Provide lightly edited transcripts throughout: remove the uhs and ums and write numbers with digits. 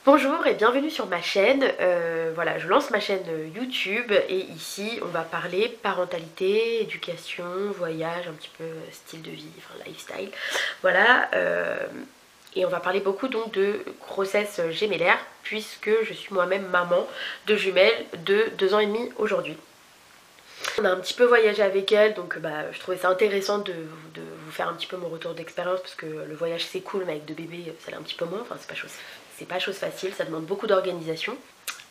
Bonjour et bienvenue sur ma chaîne. Voilà, je lance ma chaîne YouTube et ici on va parler parentalité, éducation, voyage, un petit peu style de vie, enfin lifestyle. Voilà, et on va parler beaucoup donc de grossesse gémellaire puisque je suis moi-même maman de jumelles de 2 ans et demi aujourd'hui. On a un petit peu voyagé avec elle, donc je trouvais ça intéressant de vous faire un petit peu mon retour d'expérience parce que le voyage c'est cool, mais avec deux bébés ça l'est un petit peu moins, enfin c'est pas chose facile, ça demande beaucoup d'organisation.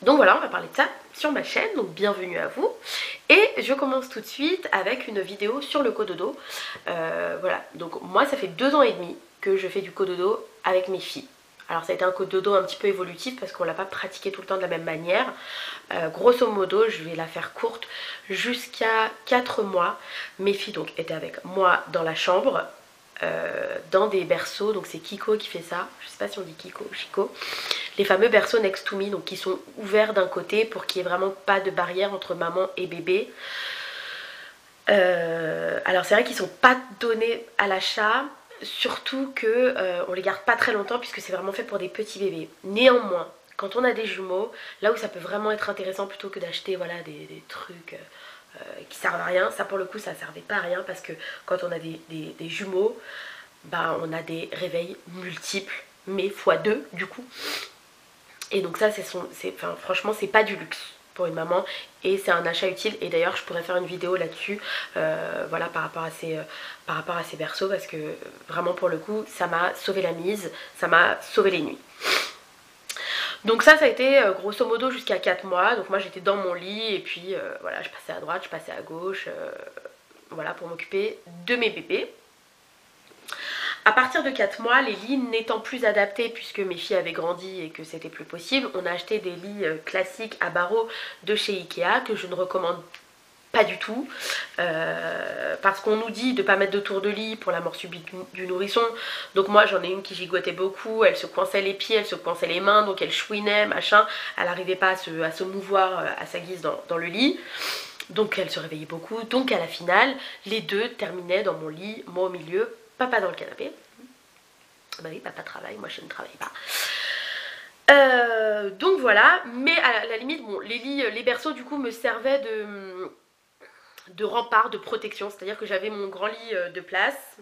Donc voilà, on va parler de ça sur ma chaîne, donc bienvenue à vous. Et je commence tout de suite avec une vidéo sur le cododo. Voilà, donc moi ça fait 2 ans et demi que je fais du cododo avec mes filles. Alors ça a été un cododo un petit peu évolutif parce qu'on l'a pas pratiqué tout le temps de la même manière. Grosso modo, je vais la faire courte, jusqu'à 4 mois. Mes filles donc étaient avec moi dans la chambre, dans des berceaux, donc c'est Kiko qui fait ça, je sais pas si on dit Kiko ou Chico, les fameux berceaux next to me, donc qui sont ouverts d'un côté pour qu'il n'y ait vraiment pas de barrière entre maman et bébé. Alors c'est vrai qu'ils sont pas donnés à l'achat, surtout que on les garde pas très longtemps puisque c'est vraiment fait pour des petits bébés. Néanmoins, quand on a des jumeaux, là où ça peut vraiment être intéressant plutôt que d'acheter voilà, des trucs qui servent à rien, ça pour le coup ça servait pas à rien parce que quand on a des jumeaux, on a des réveils multiples, mais x2 du coup. Et donc ça franchement c'est pas du luxe pour une maman et c'est un achat utile. Et d'ailleurs je pourrais faire une vidéo là-dessus, voilà, par rapport à ces berceaux, parce que vraiment pour le coup ça m'a sauvé la mise, ça m'a sauvé les nuits. Donc ça a été grosso modo jusqu'à 4 mois. Donc moi j'étais dans mon lit et puis voilà, je passais à droite, je passais à gauche, voilà, pour m'occuper de mes bébés. À partir de 4 mois, les lits n'étant plus adaptés puisque mes filles avaient grandi et que c'était plus possible, on a acheté des lits classiques à barreaux de chez Ikea que je ne recommande pas du tout, parce qu'on nous dit de ne pas mettre de tour de lit pour la mort subite du nourrisson. Donc moi j'en ai une qui gigotait beaucoup, elle se coinçait les pieds, elle se coinçait les mains, donc elle chouinait, machin, elle n'arrivait pas à se mouvoir à sa guise dans le lit. Donc elle se réveillait beaucoup, donc à la finale, les deux terminaient dans mon lit, moi au milieu, papa dans le canapé. Bah oui, papa travaille, moi je ne travaille pas. Donc voilà, mais à la limite, bon, les berceaux du coup me servaient de rempart, de protection, c'est-à-dire que j'avais mon grand lit de place,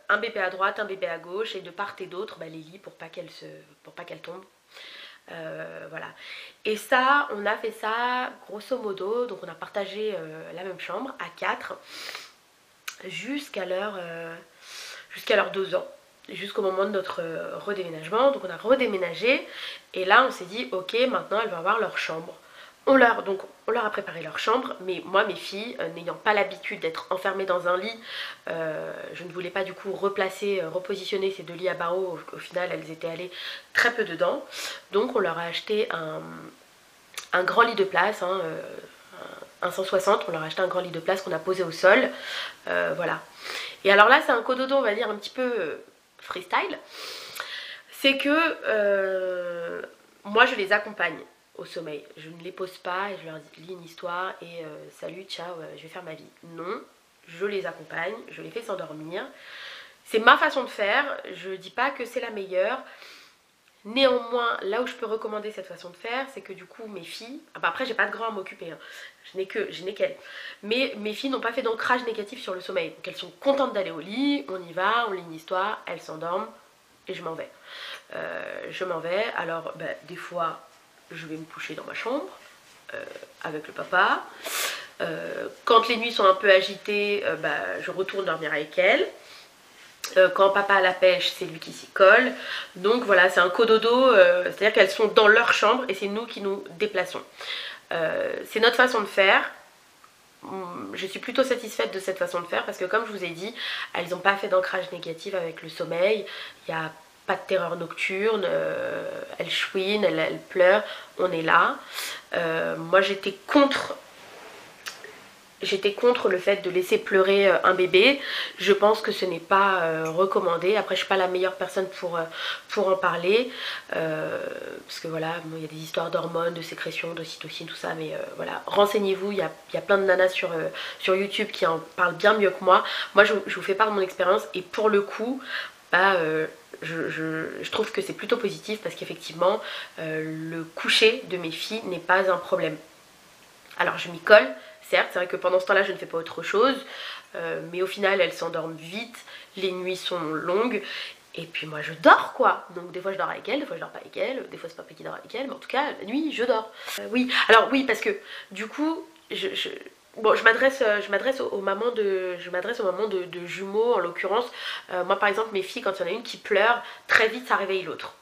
un bébé à droite, un bébé à gauche, et de part et d'autre, les lits pour pas qu'elle tombe. Voilà. Et ça, on a fait ça grosso modo, donc on a partagé la même chambre à 4 jusqu'à leurs 2 ans, jusqu'au moment de notre redéménagement. Donc on a redéménagé et là on s'est dit ok, maintenant elles vont avoir leur chambre. On leur a préparé leur chambre, mais moi mes filles, n'ayant pas l'habitude d'être enfermées dans un lit, je ne voulais pas du coup repositionner ces 2 lits à barreaux. Au final elles étaient allées très peu dedans, donc on leur a acheté un grand lit de place, hein, un 160, on leur a acheté un grand lit de place qu'on a posé au sol, voilà. Et alors là c'est un cododo, on va dire un petit peu freestyle, c'est que moi je les accompagne au sommeil, je ne les pose pas et je leur lis une histoire et salut, ciao, je vais faire ma vie. Non, je les accompagne, je les fais s'endormir, c'est ma façon de faire, je dis pas que c'est la meilleure. Néanmoins, là où je peux recommander cette façon de faire, c'est que du coup mes filles, après j'ai pas de grand à m'occuper, hein. Je n'ai qu'elles, mais mes filles n'ont pas fait d'ancrage négatif sur le sommeil, donc elles sont contentes d'aller au lit, on y va, on lit une histoire, elles s'endorment et je m'en vais. Alors des fois je vais me coucher dans ma chambre avec le papa. Quand les nuits sont un peu agitées, je retourne dormir avec elles. Quand papa a la pêche, c'est lui qui s'y colle. Donc voilà, c'est un cododo, c'est-à-dire qu'elles sont dans leur chambre et c'est nous qui nous déplaçons. C'est notre façon de faire. Je suis plutôt satisfaite de cette façon de faire parce que comme je vous ai dit, elles n'ont pas fait d'ancrage négatif avec le sommeil. Il n'y a pas de terreur nocturne, elles chouinent, elles pleurent, on est là. Moi j'étais contre le fait de laisser pleurer un bébé. Je pense que ce n'est pas recommandé. Après je suis pas la meilleure personne pour en parler, parce que voilà, il y a des histoires d'hormones, de sécrétion, d'ocytocine, tout ça, mais voilà, renseignez-vous, il y a plein de nanas sur YouTube qui en parlent bien mieux que moi. Moi je vous fais part de mon expérience et pour le coup bah, je trouve que c'est plutôt positif parce qu'effectivement le coucher de mes filles n'est pas un problème. Alors je m'y colle, certes, c'est vrai que pendant ce temps là je ne fais pas autre chose, mais au final elles s'endorment vite, les nuits sont longues. Et puis moi je dors quoi, donc des fois je dors avec elle, des fois je dors pas avec elle, des fois c'est papa qui dort avec elle, mais en tout cas la nuit je dors. Oui, alors oui parce que du coup bon, je m'adresse aux mamans de jumeaux en l'occurrence. Moi par exemple mes filles quand il y en a une qui pleure, très vite ça réveille l'autre.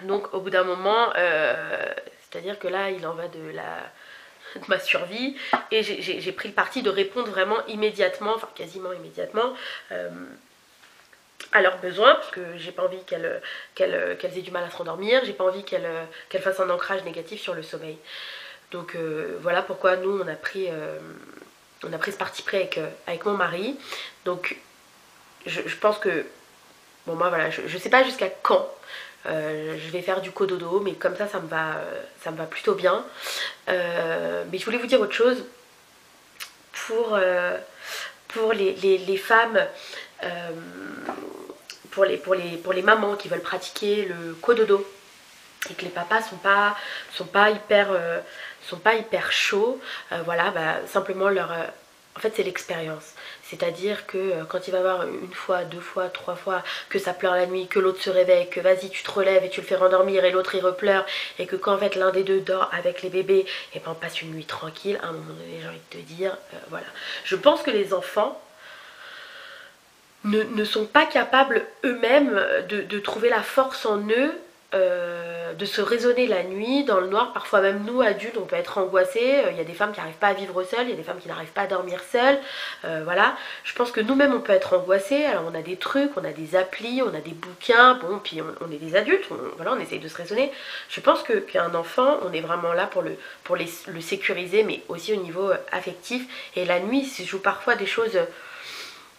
Donc au bout d'un moment, c'est-à-dire que là il en va de ma survie et j'ai pris le parti de répondre vraiment immédiatement, enfin quasiment immédiatement. À leurs besoins, parce que j'ai pas envie qu'elles aient du mal à se rendormir, j'ai pas envie qu'elles fassent un ancrage négatif sur le sommeil. Donc voilà pourquoi nous on a pris ce parti pris avec mon mari. Donc je pense que, bon moi voilà, je sais pas jusqu'à quand je vais faire du cododo, mais comme ça me va plutôt bien. Mais je voulais vous dire autre chose pour, les femmes, pour les mamans qui veulent pratiquer le cododo et que les papas sont pas hyper chauds. Voilà, bah, simplement en fait c'est l'expérience. C'est-à-dire que quand il va voir une fois, deux fois, trois fois que ça pleure la nuit, que l'autre se réveille, que vas-y tu te relèves et tu le fais rendormir et l'autre il repleure, et que quand en fait l'un des deux dort avec les bébés, et ben on passe une nuit tranquille, à un moment donné j'ai envie de te dire, voilà. Je pense que les enfants ne sont pas capables eux-mêmes de trouver la force en eux, de se raisonner la nuit dans le noir. Parfois même nous adultes on peut être angoissés, il y a des femmes qui n'arrivent pas à vivre seules, il y a des femmes qui n'arrivent pas à dormir seules, voilà. Je pense que nous-mêmes on peut être angoissés, alors on a des trucs, on a des applis, on a des bouquins, bon puis on est des adultes, voilà, on essaye de se raisonner. Je pense qu'un enfant, on est vraiment là pour le sécuriser, mais aussi au niveau affectif, et la nuit se joue parfois des choses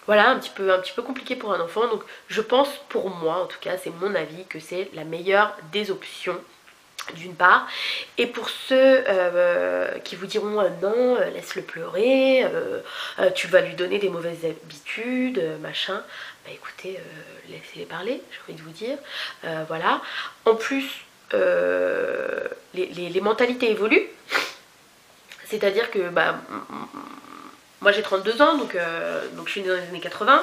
voilà, un petit peu compliqué pour un enfant. Donc je pense, pour moi en tout cas, c'est mon avis, que c'est la meilleure des options, d'une part. Et pour ceux qui vous diront non, laisse-le pleurer, tu vas lui donner des mauvaises habitudes, machin, bah écoutez, laissez-les parler, j'ai envie de vous dire. Voilà. En plus, les mentalités évoluent. C'est-à-dire que bah, moi j'ai 32 ans, donc je suis née dans les années 80.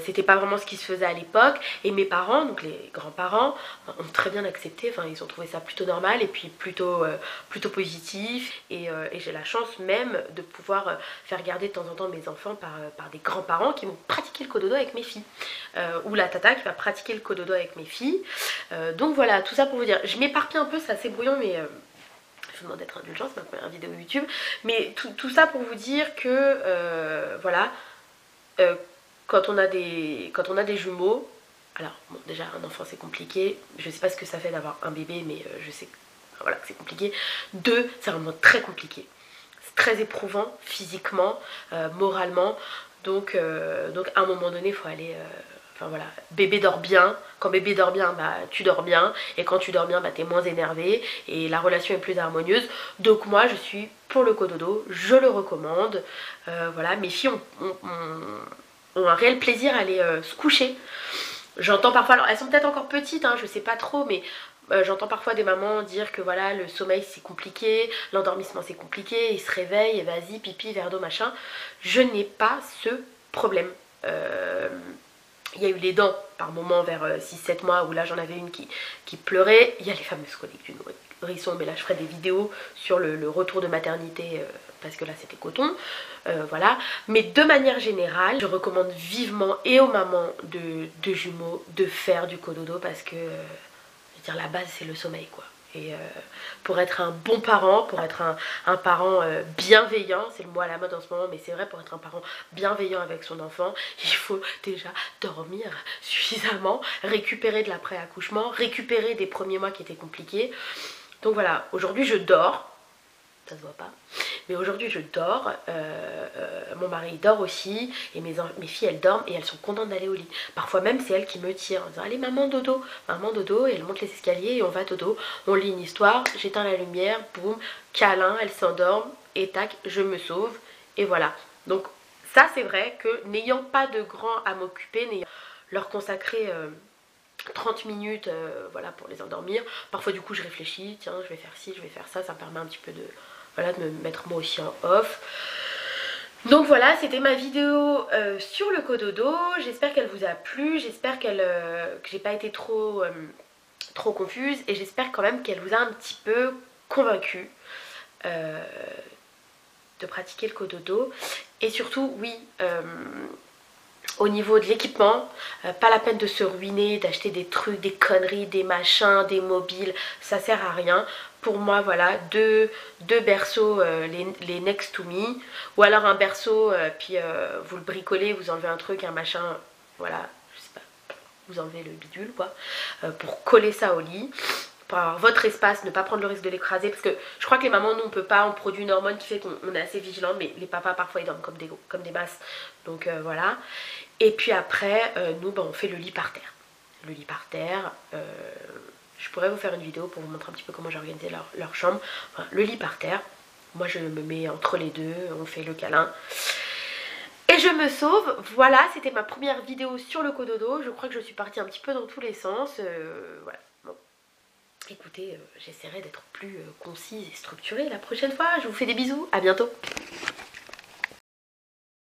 C'était pas vraiment ce qui se faisait à l'époque. Et mes parents, donc les grands-parents, ont très bien accepté. Enfin, ils ont trouvé ça plutôt normal et puis plutôt positif. Et j'ai la chance même de pouvoir faire garder de temps en temps mes enfants par des grands-parents qui vont pratiquer le cododo avec mes filles. Ou la tata qui va pratiquer le cododo avec mes filles. Donc voilà, tout ça pour vous dire. Je m'éparpille un peu, c'est assez brouillon, mais je vous demande d'être indulgent, c'est ma première vidéo YouTube. Mais tout ça pour vous dire que, voilà, quand on a des jumeaux, alors bon, déjà un enfant c'est compliqué, je sais pas ce que ça fait d'avoir un bébé, mais je sais voilà, que c'est compliqué. Deux, c'est vraiment très compliqué. C'est très éprouvant physiquement, moralement. Donc à un moment donné, il faut aller... Enfin voilà, bébé dort bien, quand bébé dort bien, bah tu dors bien, et quand tu dors bien, bah t'es moins énervé, et la relation est plus harmonieuse. Donc moi je suis pour le cododo, je le recommande. Voilà, mes filles ont un réel plaisir à aller se coucher. J'entends parfois, alors elles sont peut-être encore petites, hein, je sais pas trop, mais j'entends parfois des mamans dire que voilà, le sommeil c'est compliqué, l'endormissement c'est compliqué, ils se réveillent, et vas-y, pipi, verre d'eau, machin. Je n'ai pas ce problème. Il y a eu les dents par moment vers 6-7 mois où là j'en avais une qui pleurait. Il y a les fameuses coliques du nourrisson, mais là je ferai des vidéos sur le retour de maternité parce que là c'était coton. Voilà. Mais de manière générale, je recommande vivement et aux mamans de jumeaux de faire du cododo parce que je veux dire, la base c'est le sommeil quoi. Et pour être un bon parent, pour être un parent bienveillant, c'est le mot à la mode en ce moment, mais c'est vrai, pour être un parent bienveillant avec son enfant, il faut déjà dormir suffisamment, récupérer de l'après-accouchement, récupérer des premiers mois qui étaient compliqués. Donc voilà, aujourd'hui je dors, ça se voit pas, mais aujourd'hui je dors, mon mari dort aussi, et mes filles elles dorment et elles sont contentes d'aller au lit. Parfois même c'est elles qui me tirent en disant allez maman dodo, et elles montent les escaliers et on va dodo, on lit une histoire, j'éteins la lumière, boum, câlin, elles s'endorment et tac, je me sauve et voilà. Donc ça c'est vrai que n'ayant pas de grand à m'occuper, leur consacrer 30 minutes voilà, pour les endormir. Parfois du coup je réfléchis, tiens je vais faire ci, je vais faire ça, ça me permet un petit peu de, voilà, de me mettre moi aussi en off. Donc voilà, c'était ma vidéo sur le cododo. J'espère qu'elle vous a plu, j'espère que j'ai pas été trop confuse, et j'espère quand même qu'elle vous a un petit peu convaincue de pratiquer le cododo. Et surtout, oui, au niveau de l'équipement, pas la peine de se ruiner, d'acheter des trucs, des conneries, des machins, des mobiles, ça sert à rien. Pour moi, voilà, deux berceaux, les Next to Me, ou alors un berceau, puis vous le bricolez, vous enlevez un truc, un machin, voilà, je sais pas, vous enlevez le bidule, quoi, pour coller ça au lit. Pour avoir votre espace, ne pas prendre le risque de l'écraser, parce que je crois que les mamans, nous on peut pas, on produit une hormone qui fait qu'on est assez vigilant, mais les papas parfois ils dorment comme des masses, donc voilà. Et puis après, nous on fait le lit par terre. Le lit par terre, je pourrais vous faire une vidéo pour vous montrer un petit peu comment j'ai organisé leur chambre. Enfin, le lit par terre, moi je me mets entre les deux, on fait le câlin. Et je me sauve. Voilà, c'était ma première vidéo sur le cododo. Je crois que je suis partie un petit peu dans tous les sens. Voilà. Bon. Écoutez, j'essaierai d'être plus concise et structurée la prochaine fois. Je vous fais des bisous, à bientôt.